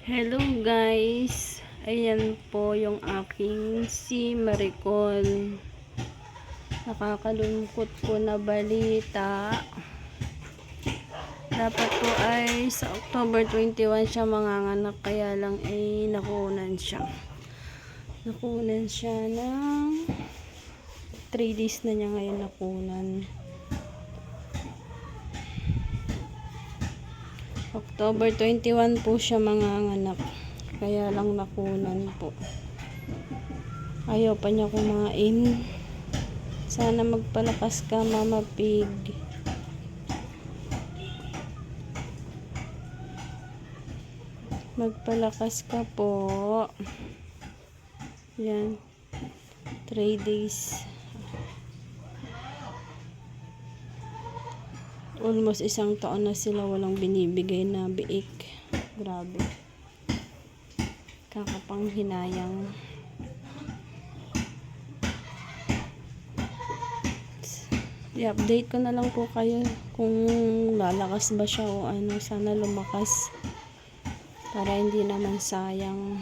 Hello guys, ayan po yung aking si Maricol. Nakakalungkot po na balita. Dapat po ay sa October 21 siya manganganak, kaya lang ay nakunan siya ng 3 days na niya ngayon nakunan. October 21 po siya manganganak, kaya lang nakunan po. Ayaw pa niya kumain. Sana magpalakas ka, Mama Pig. Magpalakas ka po. Yan, 3 days. Almost 1 taon na sila walang binibigay na biik. Grabe. Kakapanghinayang. I-update ko na lang po kayo kung lalakas ba siya o ano. Sana lumakas para hindi naman sayang.